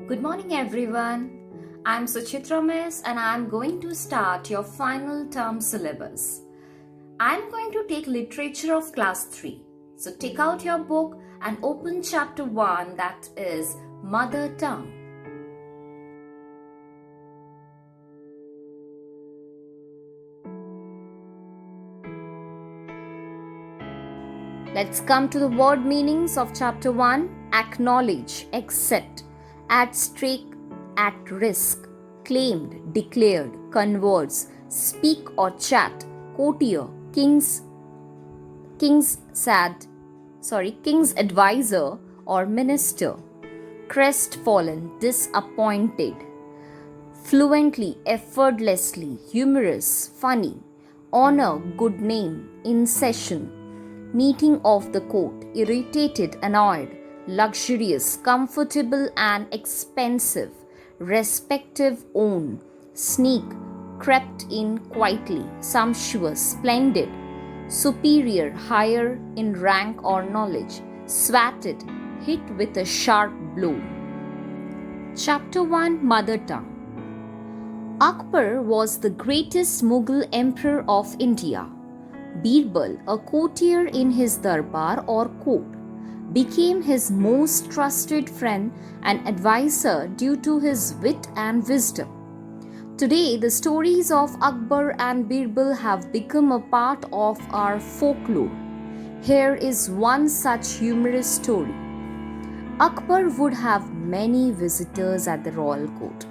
Good morning everyone. I'm Suchitra Miss and I'm going to start your final term syllabus. I'm going to take literature of class 3. So take out your book and open chapter 1, that is Mother Tongue. Let's come to the word meanings of chapter 1. Acknowledge, accept, at stake, at risk, claimed, declared, converse, speak or chat, courtier, king's advisor or minister, crestfallen, disappointed, fluently, effortlessly, humorous, funny, honor, good name, in session, meeting of the court, irritated, annoyed, luxurious, comfortable and expensive, respective, own, sneak, crept in quietly, sumptuous, splendid, superior, higher in rank or knowledge, swatted, hit with a sharp blow. Chapter 1, Mother Tongue. Akbar was the greatest Mughal emperor of India. Birbal, a courtier in his darbar or court, became his most trusted friend and advisor due to his wit and wisdom. Today, the stories of Akbar and Birbal have become a part of our folklore. Here is one such humorous story. Akbar would have many visitors at the royal court: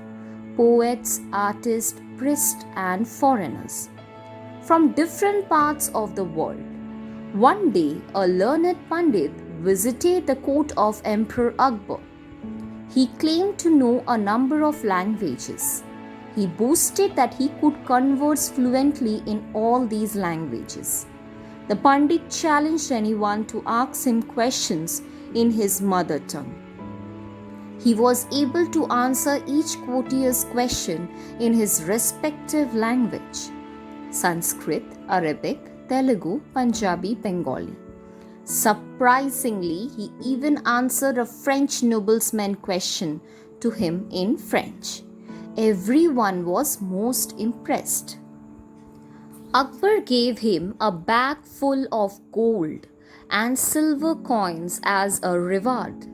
poets, artists, priests, and foreigners from different parts of the world. One day, a learned Pandit visited the court of Emperor Akbar. He claimed to know a number of languages. He boasted that he could converse fluently in all these languages. The Pandit challenged anyone to ask him questions in his mother tongue. He was able to answer each courtier's question in his respective language: Sanskrit, Arabic, Telugu, Punjabi, Bengali. Surprisingly, he even answered a French nobleman's question to him in French. Everyone was most impressed. Akbar gave him a bag full of gold and silver coins as a reward.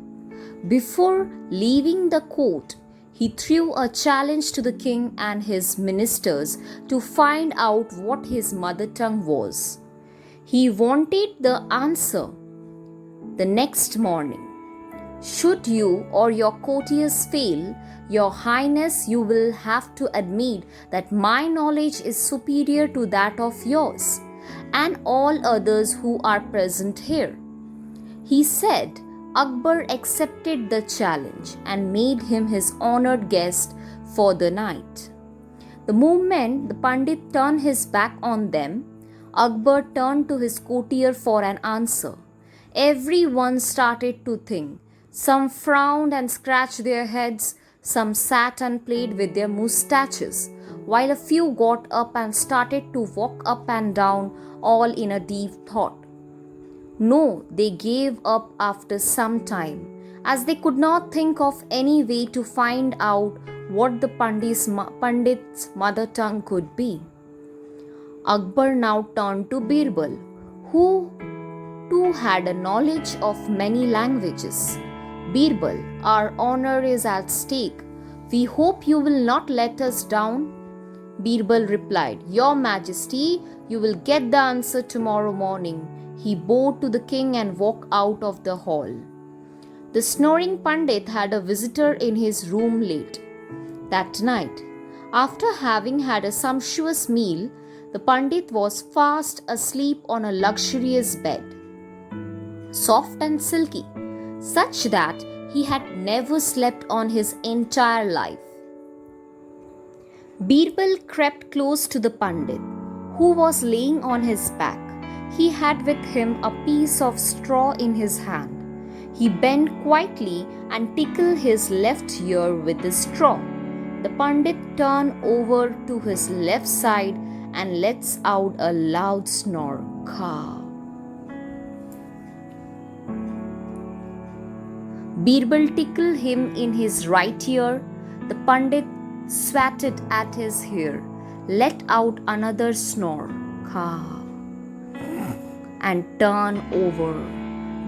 Before leaving the court, he threw a challenge to the king and his ministers to find out what his mother tongue was. He wanted the answer the next morning. Should you or your courtiers fail, your highness, you will have to admit that my knowledge is superior to that of yours and all others who are present here. He said. Akbar accepted the challenge and made him his honored guest for the night. The moment the Pandit turned his back on them, Akbar turned to his courtier for an answer. Everyone started to think. Some frowned and scratched their heads, some sat and played with their moustaches, while a few got up and started to walk up and down, all in a deep thought. No, they gave up after some time, as they could not think of any way to find out what the Pandit's mother tongue could be. Akbar now turned to Birbal, who too had a knowledge of many languages. Birbal, our honor is at stake. We hope you will not let us down. Birbal replied, Your Majesty, you will get the answer tomorrow morning. He bowed to the king and walked out of the hall. The snoring Pandit had a visitor in his room late. That night, after having had a sumptuous meal, the Pandit was fast asleep on a luxurious bed, soft and silky, such that he had never slept on his entire life. Birbal crept close to the Pandit, who was laying on his back. He had with him a piece of straw in his hand. He bent quietly and tickled his left ear with the straw. The Pandit turned over to his left side and lets out a loud snore. Caw. Birbal tickled him in his right ear. The Pandit swatted at his hair, let out another snore, Kha, and turned over.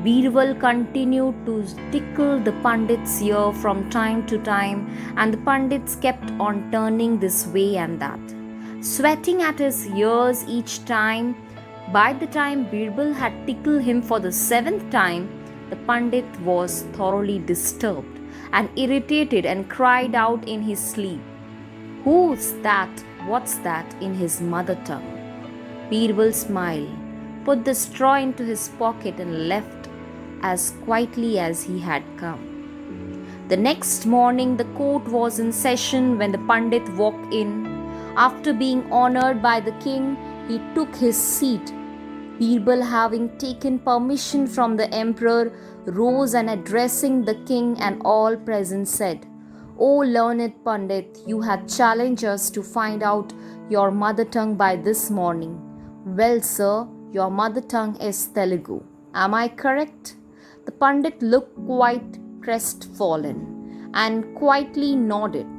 Birbal continued to tickle the Pandit's ear from time to time, and the Pandits kept on turning this way and that, sweating at his ears each time. By the time Birbal had tickled him for the seventh time, the Pandit was thoroughly disturbed and irritated and cried out in his sleep, "Who's that? What's that?" in his mother tongue. Birbal smiled, put the straw into his pocket, and left as quietly as he had come. The next morning, the court was in session when the Pandit walked in. After being honored by the king, he took his seat. Birbal, having taken permission from the emperor, rose and addressing the king and all present said, "O learned Pandit, you had challenged us to find out your mother tongue by this morning. Well, sir, your mother tongue is Telugu. Am I correct?" The Pandit looked quite crestfallen and quietly nodded.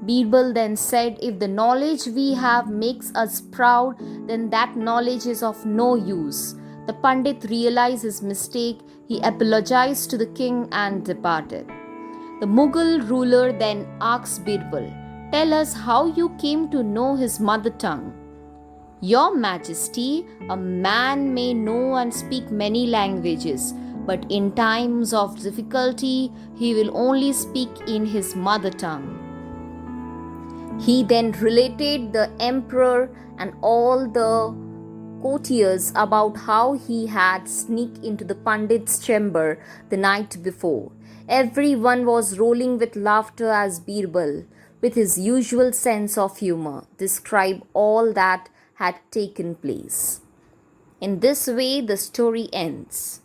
Birbal then said, "If the knowledge we have makes us proud, then that knowledge is of no use." The Pandit realized his mistake. He apologized to the king and departed. The Mughal ruler then asked Birbal, "Tell us how you came to know his mother tongue." "Your Majesty, a man may know and speak many languages, but in times of difficulty, he will only speak in his mother tongue." He then related the emperor and all the courtiers about how he had sneaked into the Pandit's chamber the night before. Everyone was rolling with laughter as Birbal, with his usual sense of humor, described all that had taken place. In this way, the story ends.